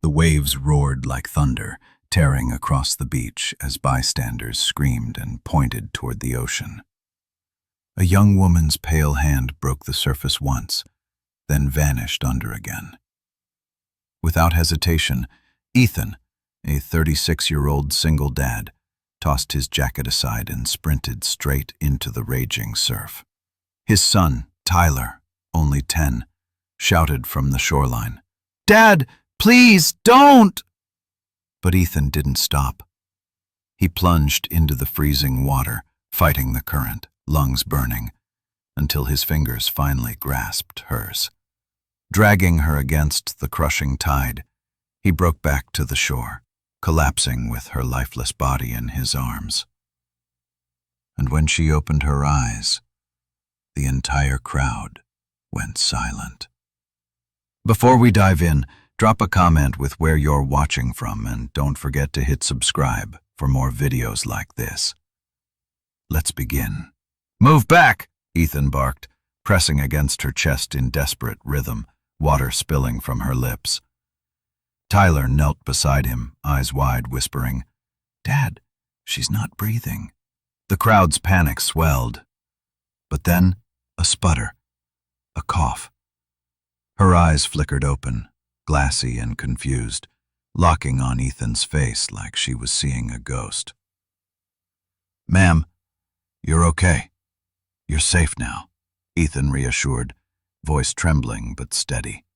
The waves roared like thunder, tearing across the beach as bystanders screamed and pointed toward the ocean. A young woman's pale hand broke the surface once, then vanished under again. Without hesitation, Ethan, a 36-year-old single dad, tossed his jacket aside and sprinted straight into the raging surf. His son, Tyler, only 10, shouted from the shoreline, "Dad, please don't!" But Ethan didn't stop. He plunged into the freezing water, fighting the current, lungs burning, until his fingers finally grasped hers. Dragging her against the crushing tide, he broke back to the shore, collapsing with her lifeless body in his arms. And when she opened her eyes, the entire crowd went silent. Before we dive in, drop a comment with where you're watching from, and don't forget to hit subscribe for more videos like this. Let's begin. "Move back!" Ethan barked, pressing against her chest in desperate rhythm, water spilling from her lips. Tyler knelt beside him, eyes wide, whispering, "Dad, she's not breathing." The crowd's panic swelled. But then, a sputter, a cough. Her eyes flickered open, glassy and confused, locking on Ethan's face like she was seeing a ghost. "Ma'am, you're okay. You're safe now," Ethan reassured, voice trembling but steady.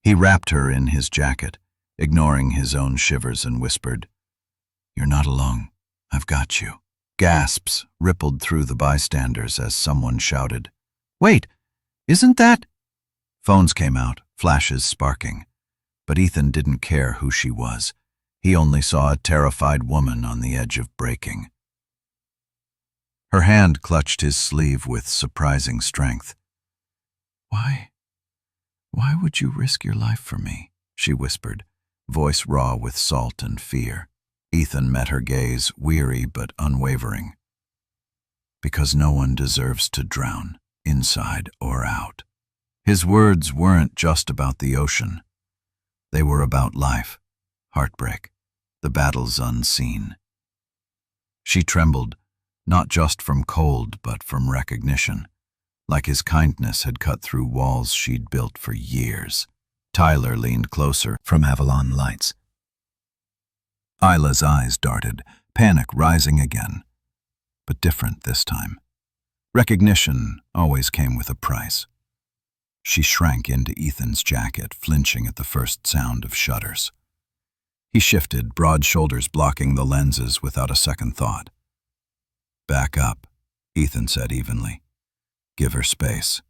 He wrapped her in his jacket, ignoring his own shivers, and whispered, "You're not alone. I've got you." Gasps rippled through the bystanders as someone shouted, "Wait, isn't that—" Phones came out, flashes sparking. But Ethan didn't care who she was. He only saw a terrified woman on the edge of breaking. Her hand clutched his sleeve with surprising strength. Why would you risk your life for me?" she whispered, voice raw with salt and fear. Ethan met her gaze, weary but unwavering. "Because no one deserves to drown, inside or out." His words weren't just about the ocean. They were about life, heartbreak, the battles unseen. She trembled, not just from cold but from recognition, like his kindness had cut through walls she'd built for years. Tyler leaned closer from Avalon Lights. Isla's eyes darted, panic rising again, but different this time. Recognition always came with a price. She shrank into Ethan's jacket, flinching at the first sound of shutters. He shifted, broad shoulders blocking the lenses without a second thought. "Back up," Ethan said evenly. "Give her space."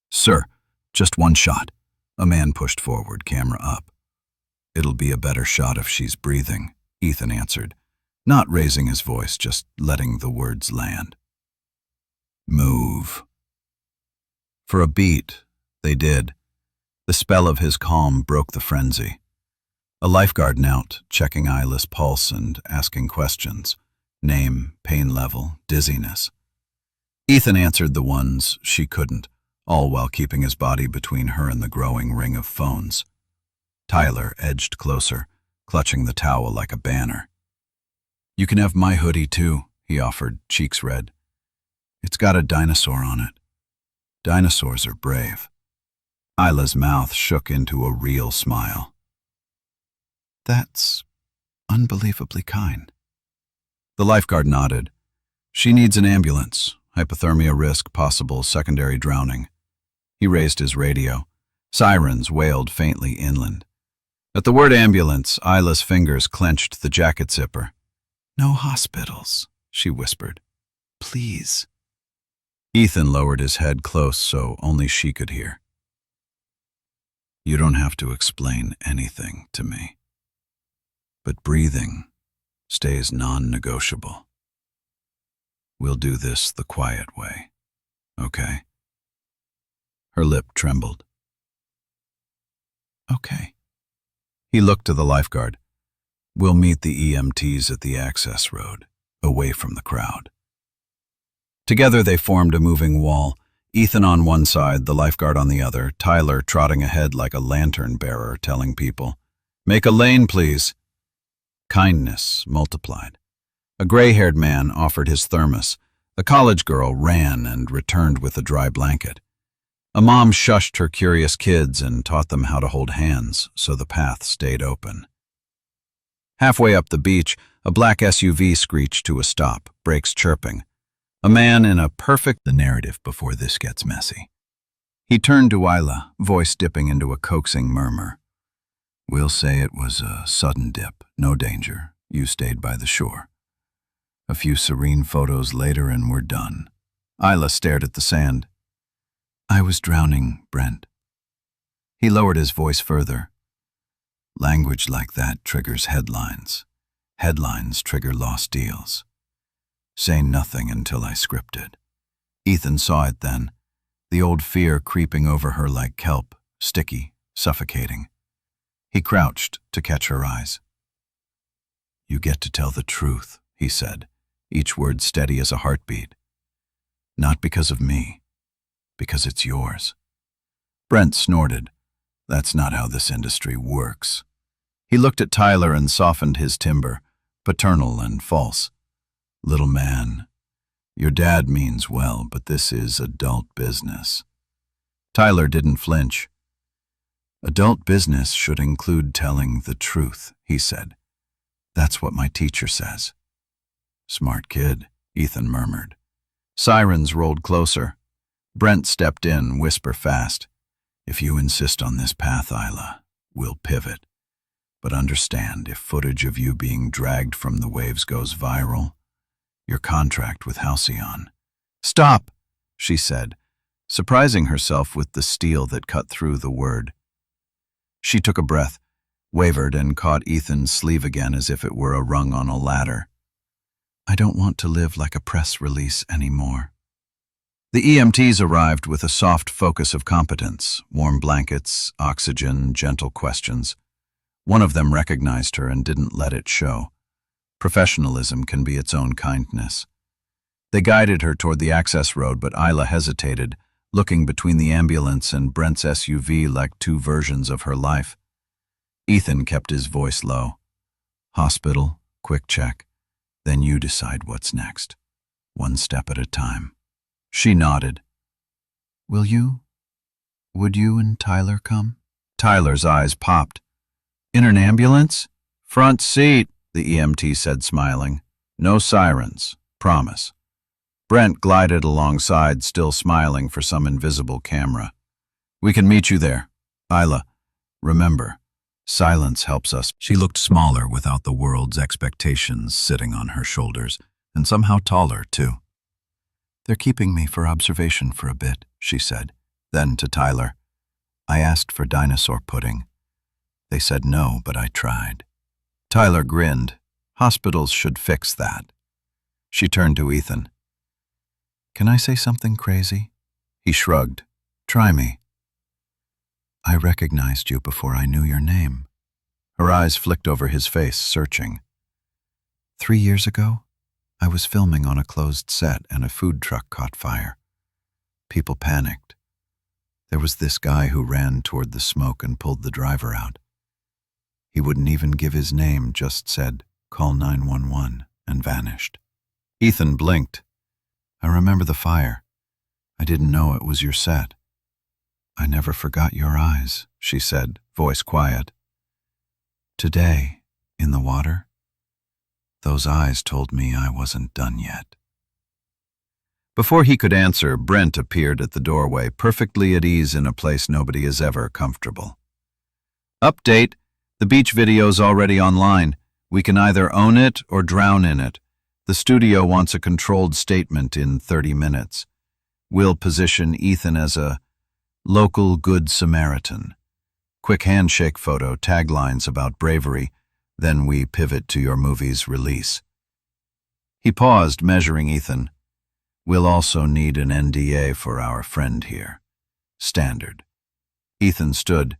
"Sir, just one shot." A man pushed forward, camera up. "It'll be a better shot if she's breathing," Ethan answered, not raising his voice, just letting the words land. "Move." For a beat, they did. The spell of his calm broke the frenzy. A lifeguard knelt, checking Isla's pulse and asking questions. Name, pain level, dizziness. Ethan answered the ones she couldn't, all while keeping his body between her and the growing ring of phones. Tyler edged closer, clutching the towel like a banner. "You can have my hoodie too," he offered, cheeks red. "It's got a dinosaur on it. Dinosaurs are brave." Isla's mouth shook into a real smile. "That's unbelievably kind." The lifeguard nodded. "She needs an ambulance. Hypothermia risk, possible secondary drowning." He raised his radio. Sirens wailed faintly inland. At the word ambulance, Isla's fingers clenched the jacket zipper. "No hospitals," she whispered. "Please." Ethan lowered his head close so only she could hear. "You don't have to explain anything to me. But breathing stays non-negotiable. We'll do this the quiet way, okay?" Her lip trembled. "Okay." He looked to the lifeguard. "We'll meet the EMTs at the access road, away from the crowd." Together they formed a moving wall, Ethan on one side, the lifeguard on the other, Tyler trotting ahead like a lantern bearer, telling people, "Make a lane, please." Kindness multiplied. A gray-haired man offered his thermos. A college girl ran and returned with a dry blanket. A mom shushed her curious kids and taught them how to hold hands so the path stayed open. Halfway up the beach, a black SUV screeched to a stop, brakes chirping. A man in a the narrative before this gets messy. He turned to Isla, voice dipping into a coaxing murmur. "We'll say it was a sudden dip, no danger. You stayed by the shore. A few serene photos later and we're done." Isla stared at the sand. "I was drowning, Brent." He lowered his voice further. "Language like that triggers headlines. Headlines trigger lost deals. Say nothing until I script it." Ethan saw it then, the old fear creeping over her like kelp, sticky, suffocating. He crouched to catch her eyes. "You get to tell the truth," he said, each word steady as a heartbeat. "Not because of me, because it's yours." Brent snorted. "That's not how this industry works." He looked at Tyler and softened his timbre, paternal and false. "Little man, your dad means well, but this is adult business." Tyler didn't flinch. "Adult business should include telling the truth," he said. "That's what my teacher says." "Smart kid," Ethan murmured. Sirens rolled closer. Brent stepped in, whisper fast. "If you insist on this path, Isla, we'll pivot. But understand, if footage of you being dragged from the waves goes viral, your contract with Halcyon—" "Stop," she said, surprising herself with the steel that cut through the word. She took a breath, wavered, and caught Ethan's sleeve again as if it were a rung on a ladder. "I don't want to live like a press release anymore." The EMTs arrived with a soft focus of competence, warm blankets, oxygen, gentle questions. One of them recognized her and didn't let it show. Professionalism can be its own kindness. They guided her toward the access road, but Isla hesitated, looking between the ambulance and Brent's SUV like two versions of her life. Ethan kept his voice low. "Hospital, quick check. Then you decide what's next. One step at a time." She nodded. Would you and Tyler come?" Tyler's eyes popped. "In an ambulance?" "Front seat," the EMT said, smiling. "No sirens. Promise." Brent glided alongside, still smiling for some invisible camera. "We can meet you there. Isla, remember, silence helps us." She looked smaller without the world's expectations sitting on her shoulders, and somehow taller, too. "They're keeping me for observation for a bit," she said. Then to Tyler, "I asked for dinosaur pudding. They said no, but I tried." Tyler grinned. "Hospitals should fix that." She turned to Ethan. "Can I say something crazy?" He shrugged. "Try me." "I recognized you before I knew your name." Her eyes flicked over his face, searching. 3 years ago, I was filming on a closed set and a food truck caught fire. People panicked. There was this guy who ran toward the smoke and pulled the driver out. He wouldn't even give his name, just said, "Call 911," and vanished. Ethan blinked. "I remember the fire. I didn't know it was your set." "I never forgot your eyes," she said, voice quiet. "Today, in the water, those eyes told me I wasn't done yet." Before he could answer, Brent appeared at the doorway, perfectly at ease in a place nobody is ever comfortable. "Update. The beach video's already online. We can either own it or drown in it. The studio wants a controlled statement in 30 minutes. We'll position Ethan as a local good Samaritan. Quick handshake photo, taglines about bravery, then we pivot to your movie's release." He paused, measuring Ethan. "We'll also need an NDA for our friend here. Standard." Ethan stood.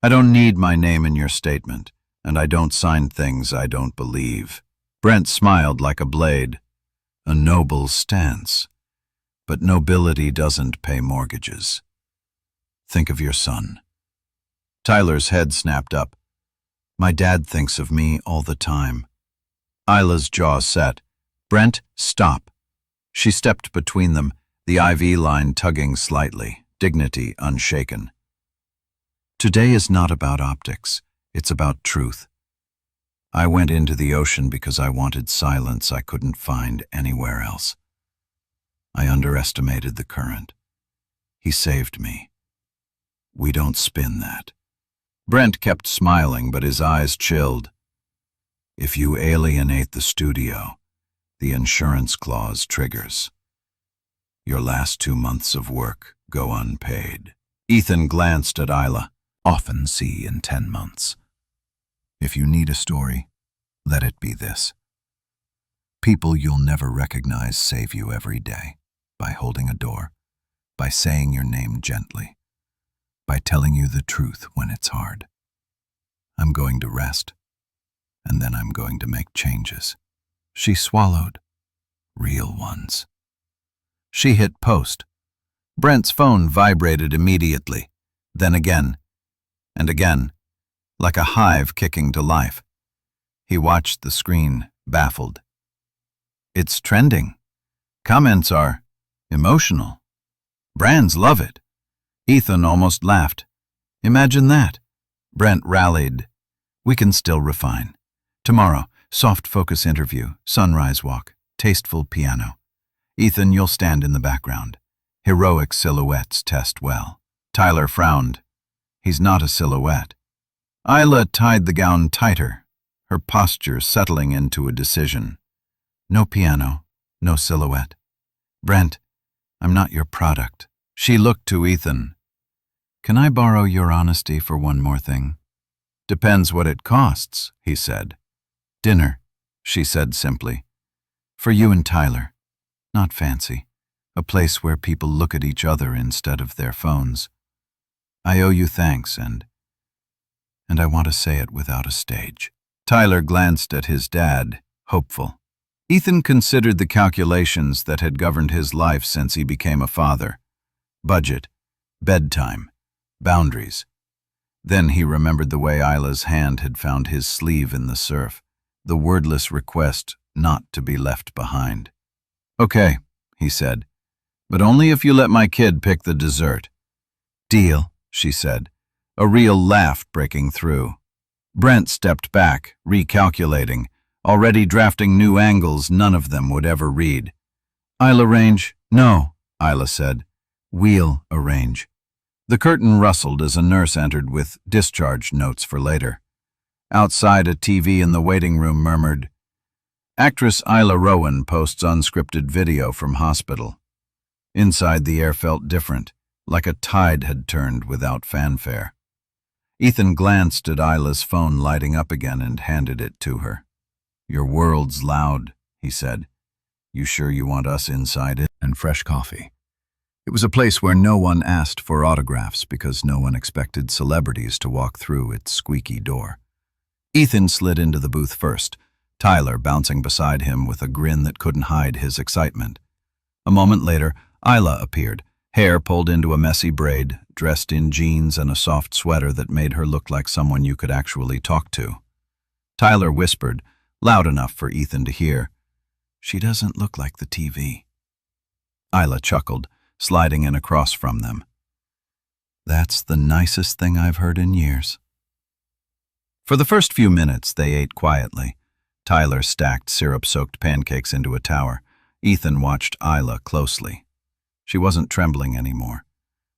"I don't need my name in your statement, and I don't sign things I don't believe." Brent smiled like a blade. "A noble stance. But nobility doesn't pay mortgages. Think of your son. Tyler's head snapped up. My dad thinks of me all the time. Isla's jaw set. Brent, stop. She stepped between them, the IV line tugging slightly, dignity unshaken. Today is not about optics. It's about truth. I went into the ocean because I wanted silence I couldn't find anywhere else. I underestimated the current. He saved me. We don't spin that. Brent kept smiling, but his eyes chilled. If you alienate the studio, the insurance clause triggers. Your last 2 months of work go unpaid. Ethan glanced at Isla. Often see in 10 months. If you need a story, let it be this. People you'll never recognize save you every day, by holding a door, by saying your name gently, by telling you the truth when it's hard. I'm going to rest, and then I'm going to make changes. She swallowed. Real ones. She hit post. Brent's phone vibrated immediately, then again, and again, like a hive kicking to life. He watched the screen, baffled. It's trending. Comments are emotional. Brands love it. Ethan almost laughed. Imagine that. Brent rallied. We can still refine. Tomorrow, soft focus interview, sunrise walk, tasteful piano. Ethan, you'll stand in the background. Heroic silhouettes test well. Tyler frowned. He's not a silhouette. Isla tied the gown tighter, her posture settling into a decision. No piano, no silhouette. Brent, I'm not your product. She looked to Ethan. Can I borrow your honesty for one more thing? Depends what it costs, he said. Dinner, she said simply. For you and Tyler. Not fancy. A place where people look at each other instead of their phones. I owe you thanks, and I want to say it without a stage. Tyler glanced at his dad, hopeful. Ethan considered the calculations that had governed his life since he became a father. Budget, bedtime, boundaries. Then he remembered the way Isla's hand had found his sleeve in the surf, the wordless request not to be left behind. Okay, he said, but only if you let my kid pick the dessert. Deal, she said, a real laugh breaking through. Brent stepped back, recalculating, already drafting new angles none of them would ever read. I'll arrange. No, Isla said. We'll arrange. The curtain rustled as a nurse entered with discharge notes for later. Outside, a TV in the waiting room murmured, Actress Isla Rowan posts unscripted video from hospital. Inside, the air felt different, like a tide had turned without fanfare. Ethan glanced at Isla's phone lighting up again and handed it to her. Your world's loud, he said. You sure you want us inside it? And fresh coffee. It was a place where no one asked for autographs because no one expected celebrities to walk through its squeaky door. Ethan slid into the booth first, Tyler bouncing beside him with a grin that couldn't hide his excitement. A moment later, Isla appeared, hair pulled into a messy braid, dressed in jeans and a soft sweater that made her look like someone you could actually talk to. Tyler whispered, loud enough for Ethan to hear, She doesn't look like the TV. Isla chuckled, sliding in across from them. That's the nicest thing I've heard in years. For the first few minutes, they ate quietly. Tyler stacked syrup-soaked pancakes into a tower. Ethan watched Isla closely. She wasn't trembling anymore.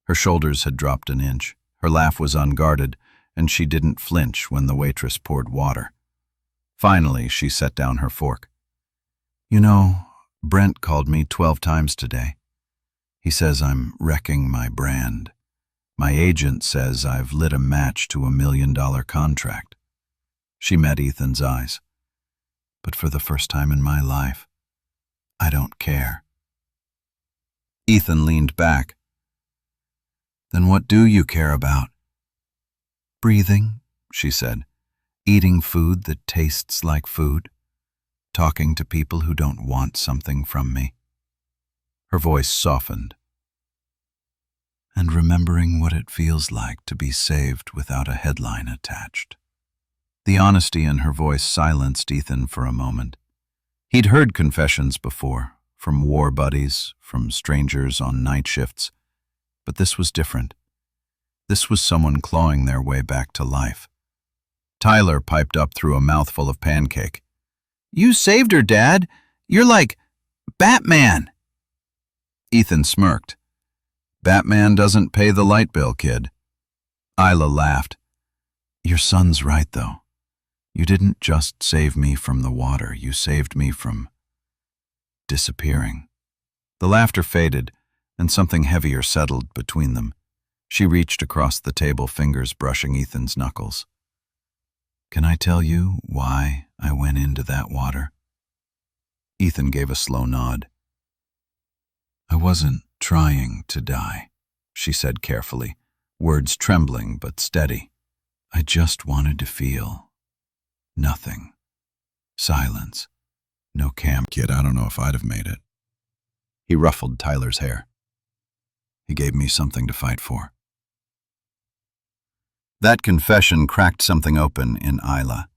Her shoulders had dropped an inch. Her laugh was unguarded, and she didn't flinch when the waitress poured water. Finally, she set down her fork. You know, Brent called me 12 times today. He says I'm wrecking my brand. My agent says I've lit a match to $1 million contract. She met Ethan's eyes. But for the first time in my life, I don't care. Ethan leaned back. Then what do you care about? Breathing, she said. Eating food that tastes like food. Talking to people who don't want something from me. Her voice softened. And remembering what it feels like to be saved without a headline attached. The honesty in her voice silenced Ethan for a moment. He'd heard confessions before, from war buddies, from strangers on night shifts, but this was different. This was someone clawing their way back to life. Tyler piped up through a mouthful of pancake. "You saved her, Dad. You're like Batman." Ethan smirked. "Batman doesn't pay the light bill, kid." Isla laughed. "Your son's right, though. You didn't just save me from the water, you saved me from disappearing." The laughter faded, and something heavier settled between them. She reached across the table, fingers brushing Ethan's knuckles. "Can I tell you why I went into that water?" Ethan gave a slow nod. "I wasn't trying to die," she said carefully, words trembling but steady. "I just wanted to feel nothing. Silence. No cam. Kid, I don't know if I'd have made it." He ruffled Tyler's hair. "He gave me something to fight for." That confession cracked something open in Isla.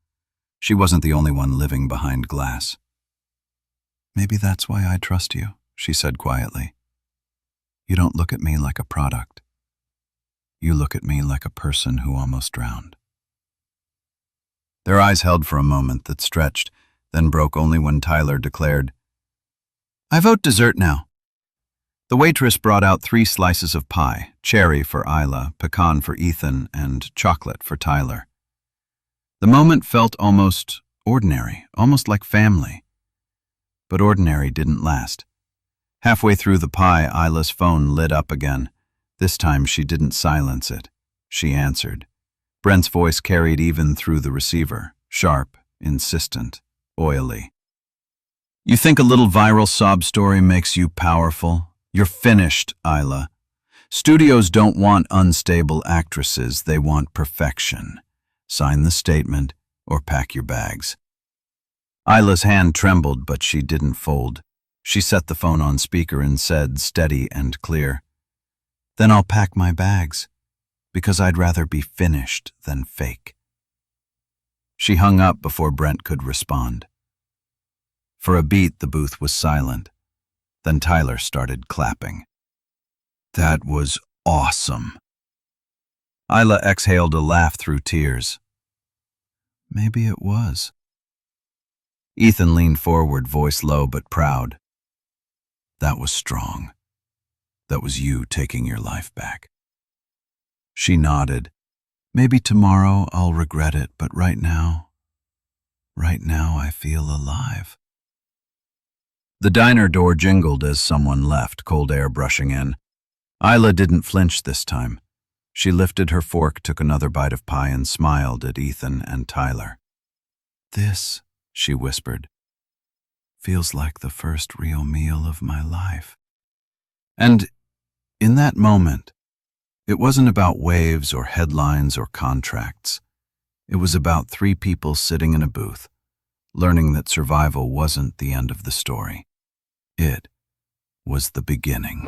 She wasn't the only one living behind glass. "Maybe that's why I trust you," she said quietly. "You don't look at me like a product. You look at me like a person who almost drowned." Their eyes held for a moment that stretched, then broke only when Tyler declared, "I vote dessert now." The waitress brought out 3 slices of pie, cherry for Isla, pecan for Ethan, and chocolate for Tyler. The moment felt almost ordinary, almost like family. But ordinary didn't last. Halfway through the pie, Isla's phone lit up again. This time she didn't silence it. She answered. Brent's voice carried even through the receiver, sharp, insistent, oily. "You think a little viral sob story makes you powerful? You're finished, Isla. Studios don't want unstable actresses, they want perfection. Sign the statement or pack your bags." Isla's hand trembled, but she didn't fold. She set the phone on speaker and said, steady and clear, "Then I'll pack my bags, because I'd rather be finished than fake." She hung up before Brent could respond. For a beat, the booth was silent. Then Tyler started clapping. "That was awesome." Isla exhaled a laugh through tears. "Maybe it was." Ethan leaned forward, voice low but proud. "That was strong. That was you taking your life back." She nodded. "Maybe tomorrow I'll regret it, but right now I feel alive." The diner door jingled as someone left, cold air brushing in. Isla didn't flinch this time. She lifted her fork, took another bite of pie, and smiled at Ethan and Tyler. "This," she whispered, "feels like the first real meal of my life." And in that moment, it wasn't about waves or headlines or contracts. It was about 3 people sitting in a booth, learning that survival wasn't the end of the story. It was the beginning.